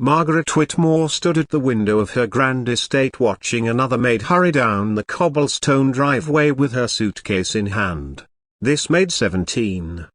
Margaret Whitmore stood at the window of her grand estate watching another maid hurry down the cobblestone driveway with her suitcase in hand. This made 17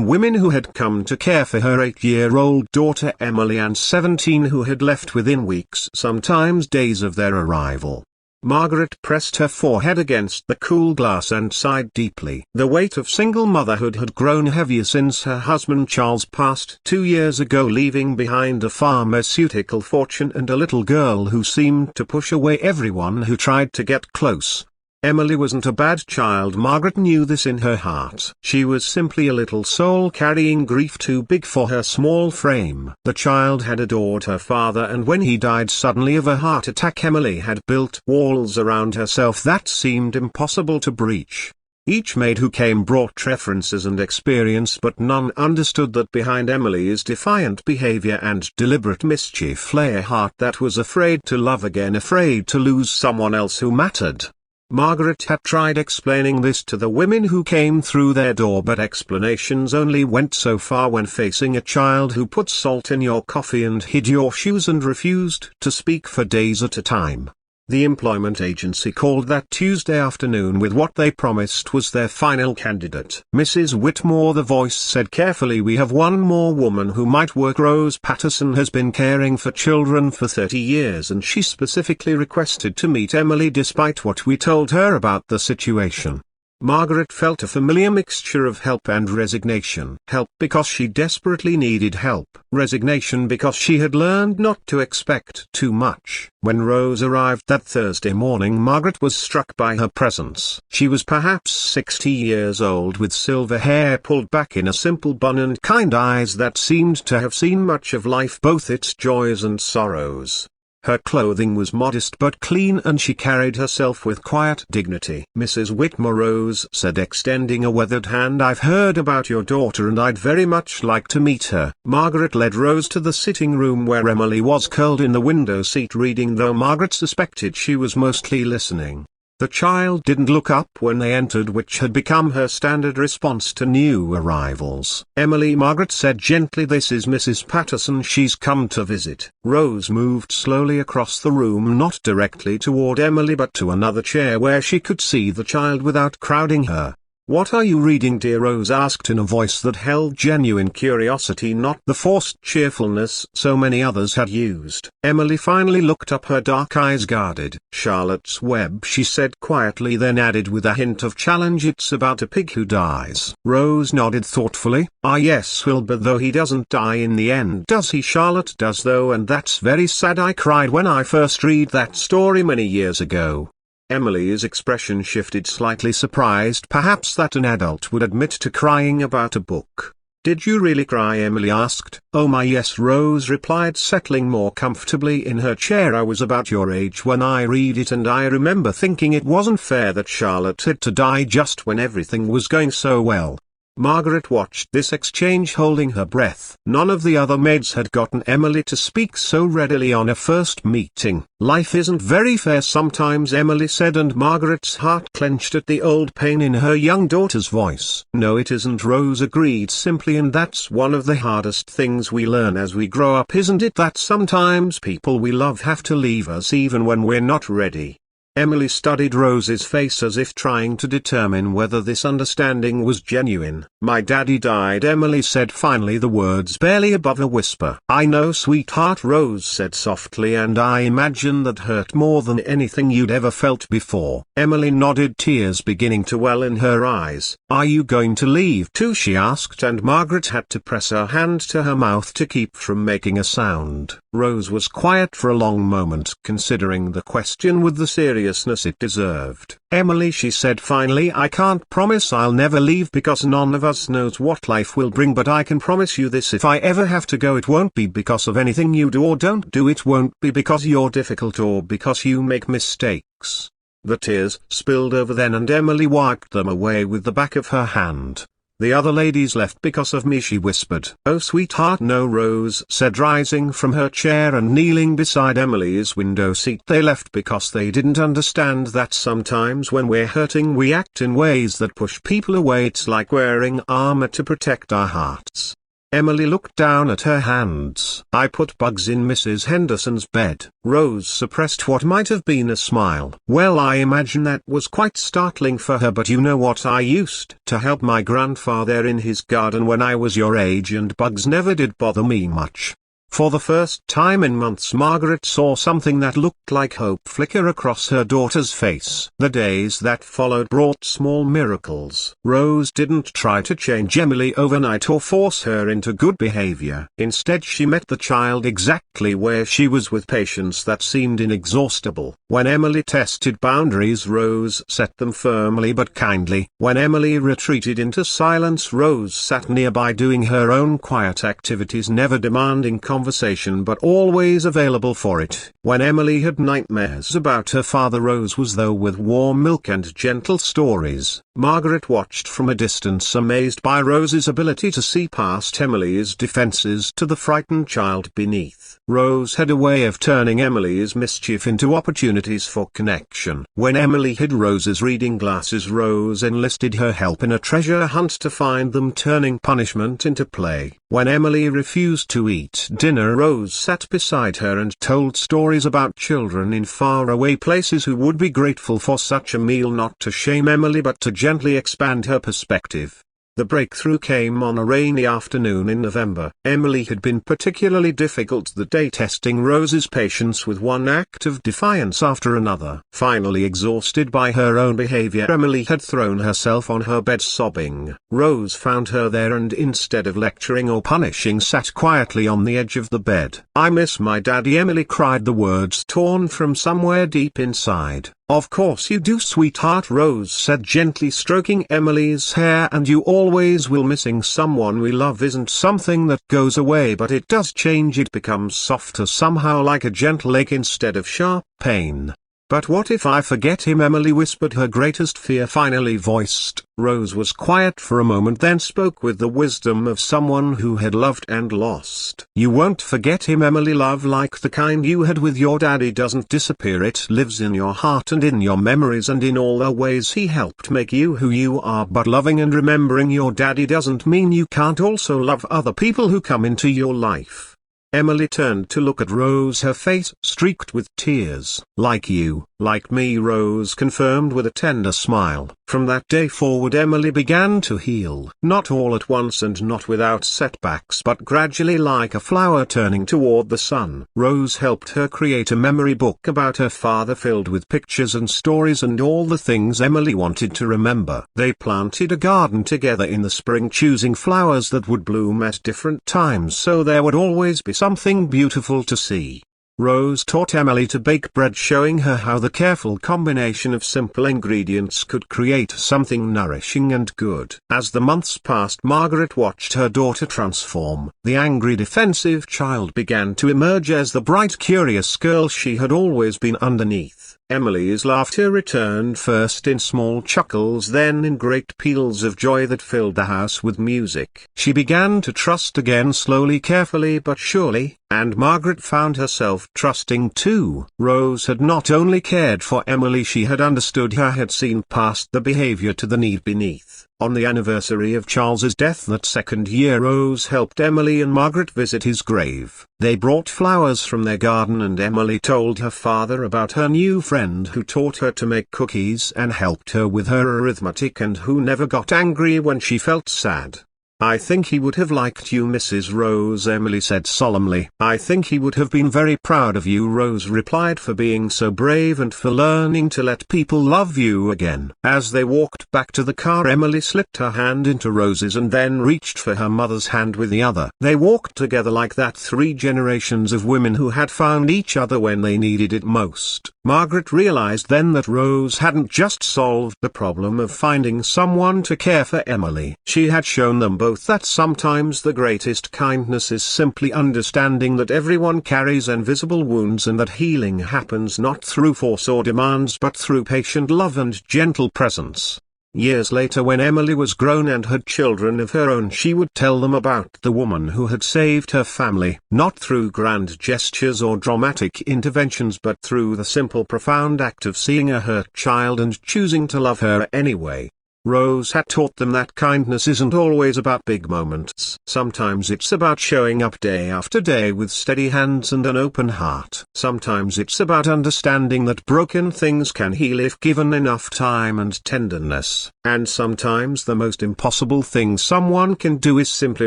women who had come to care for her 8-year-old daughter Emily and 17 who had left within weeks, sometimes days, of their arrival. Margaret pressed her forehead against the cool glass and sighed deeply. The weight of single motherhood had grown heavier since her husband Charles passed 2 years ago, leaving behind a pharmaceutical fortune and a little girl who seemed to push away everyone who tried to get close. Emily wasn't a bad child. Margaret knew this in her heart. She was simply a little soul carrying grief too big for her small frame. The child had adored her father, and when he died suddenly of a heart attack, Emily had built walls around herself that seemed impossible to breach. Each maid who came brought references and experience, but none understood that behind Emily's defiant behavior and deliberate mischief lay a heart that was afraid to love again, afraid to lose someone else who mattered. Margaret had tried explaining this to the women who came through their door, but explanations only went so far when facing a child who put salt in your coffee and hid your shoes and refused to speak for days at a time. The employment agency called that Tuesday afternoon with what they promised was their final candidate. Mrs. Whitmore, the voice said carefully, we have one more woman who might work. Rose Patterson has been caring for children for 30 years and she specifically requested to meet Emily despite what we told her about the situation. Margaret felt a familiar mixture of help and resignation. Help because she desperately needed help. Resignation because she had learned not to expect too much. When Rose arrived that Thursday morning, Margaret was struck by her presence. She was perhaps 60 years old, with silver hair pulled back in a simple bun and kind eyes that seemed to have seen much of life, both its joys and sorrows. Her clothing was modest but clean, and she carried herself with quiet dignity. Mrs. Whitmore, Rose said, extending a weathered hand, I've heard about your daughter and I'd very much like to meet her. Margaret led Rose to the sitting room where Emily was curled in the window seat reading, though Margaret suspected she was mostly listening. The child didn't look up when they entered, which had become her standard response to new arrivals. Emily, Margaret said gently, this is Mrs. Patterson, she's come to visit. Rose moved slowly across the room, not directly toward Emily but to another chair where she could see the child without crowding her. What are you reading, dear? Rose asked in a voice that held genuine curiosity, not the forced cheerfulness so many others had used. Emily finally looked up, her dark eyes guarded. Charlotte's Web, she said quietly, then added with a hint of challenge, it's about a pig who dies. Rose nodded thoughtfully. Ah yes, Wilbur, though he doesn't die in the end, does he? Charlotte does though, and that's very sad. I cried when I first read that story many years ago. Emily's expression shifted, slightly surprised perhaps that an adult would admit to crying about a book. Did you really cry? Emily asked. Oh my yes, Rose replied, settling more comfortably in her chair. I was about your age when I read it, and I remember thinking it wasn't fair that Charlotte had to die just when everything was going so well. Margaret watched this exchange, holding her breath. None of the other maids had gotten Emily to speak so readily on a first meeting. Life isn't very fair sometimes, Emily said, and Margaret's heart clenched at the old pain in her young daughter's voice. No, it isn't, Rose agreed simply, and that's one of the hardest things we learn as we grow up, isn't it? That sometimes people we love have to leave us even when we're not ready. Emily studied Rose's face as if trying to determine whether this understanding was genuine. My daddy died, Emily said finally, the words barely above a whisper. I know, sweetheart, Rose said softly, and I imagine that hurt more than anything you'd ever felt before. Emily nodded, tears beginning to well in her eyes. Are you going to leave too? She asked, and Margaret had to press her hand to her mouth to keep from making a sound. Rose was quiet for a long moment, considering the question with the seriousness it deserved. Emily, she said finally, I can't promise I'll never leave because none of us knows what life will bring, but I can promise you this: if I ever have to go, it won't be because of anything you do or don't do. It won't be because you're difficult or because you make mistakes. The tears spilled over then, and Emily wiped them away with the back of her hand. The other ladies left because of me, she whispered. Oh sweetheart, no, Rose said, rising from her chair and kneeling beside Emily's window seat. They left because they didn't understand that sometimes when we're hurting we act in ways that push people away. It's like wearing armor to protect our hearts. Emily looked down at her hands. "I put bugs in Mrs. Henderson's bed." Rose suppressed what might have been a smile. "Well, I imagine that was quite startling for her, but you know what, I used to help my grandfather in his garden when I was your age and bugs never did bother me much." For the first time in months, Margaret saw something that looked like hope flicker across her daughter's face. The days that followed brought small miracles. Rose didn't try to change Emily overnight or force her into good behavior. Instead, she met the child exactly where she was with patience that seemed inexhaustible. When Emily tested boundaries, Rose set them firmly but kindly. When Emily retreated into silence, Rose sat nearby doing her own quiet activities, never demanding conversation but always available for it. When Emily had nightmares about her father, Rose was there with warm milk and gentle stories. Margaret watched from a distance, amazed by Rose's ability to see past Emily's defenses to the frightened child beneath. Rose had a way of turning Emily's mischief into opportunities for connection. When Emily hid Rose's reading glasses, Rose enlisted her help in a treasure hunt to find them, turning punishment into play. When Emily refused to eat dinner, Rose sat beside her and told stories about children in faraway places who would be grateful for such a meal, not to shame Emily but to gently expand her perspective. The breakthrough came on a rainy afternoon in November. Emily had been particularly difficult that day, testing Rose's patience with one act of defiance after another. Finally, exhausted by her own behavior, Emily had thrown herself on her bed sobbing. Rose found her there and, instead of lecturing or punishing, sat quietly on the edge of the bed. "I miss my daddy," Emily cried, the words torn from somewhere deep inside. "Of course you do, sweetheart," Rose said, gently stroking Emily's hair, "and you always will. Missing someone we love isn't something that goes away, but it does change. It becomes softer somehow, like a gentle ache instead of sharp pain." "But what if I forget him?" Emily whispered, her greatest fear finally voiced. Rose was quiet for a moment, then spoke with the wisdom of someone who had loved and lost. "You won't forget him, Emily. Love like the kind you had with your daddy doesn't disappear. It lives in your heart and in your memories and in all the ways he helped make you who you are. But loving and remembering your daddy doesn't mean you can't also love other people who come into your life." Emily turned to look at Rose, her face streaked with tears. "Like you, like me," Rose confirmed with a tender smile. From that day forward, Emily began to heal. Not all at once and not without setbacks, but gradually, like a flower turning toward the sun. Rose helped her create a memory book about her father, filled with pictures and stories and all the things Emily wanted to remember. They planted a garden together in the spring, choosing flowers that would bloom at different times so there would always be something beautiful to see. Rose taught Emily to bake bread, showing her how the careful combination of simple ingredients could create something nourishing and good. As the months passed, Margaret watched her daughter transform. The angry, defensive child began to emerge as the bright, curious girl she had always been underneath. Emily's laughter returned, first in small chuckles, then in great peals of joy that filled the house with music. She began to trust again, slowly, carefully but surely, and Margaret found herself trusting too. Rose had not only cared for Emily, she had understood her, had seen past the behavior to the need beneath. On the anniversary of Charles's death that second year, Rose helped Emily and Margaret visit his grave. They brought flowers from their garden, and Emily told her father about her new friend who taught her to make cookies and helped her with her arithmetic, and who never got angry when she felt sad. "I think he would have liked you, Mrs. Rose," Emily said solemnly. "I think he would have been very proud of you," Rose replied, "for being so brave and for learning to let people love you again." As they walked back to the car, Emily slipped her hand into Rose's and then reached for her mother's hand with the other. They walked together like that, three generations of women who had found each other when they needed it most. Margaret realized then that Rose hadn't just solved the problem of finding someone to care for Emily. She had shown them both that sometimes the greatest kindness is simply understanding that everyone carries invisible wounds, and that healing happens not through force or demands but through patient love and gentle presence. Years later, when Emily was grown and had children of her own, she would tell them about the woman who had saved her family, not through grand gestures or dramatic interventions but through the simple, profound act of seeing a hurt child and choosing to love her anyway. Rose had taught them that kindness isn't always about big moments. Sometimes it's about showing up day after day with steady hands and an open heart. Sometimes it's about understanding that broken things can heal if given enough time and tenderness. And sometimes the most impossible thing someone can do is simply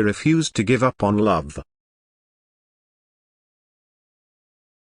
refuse to give up on love.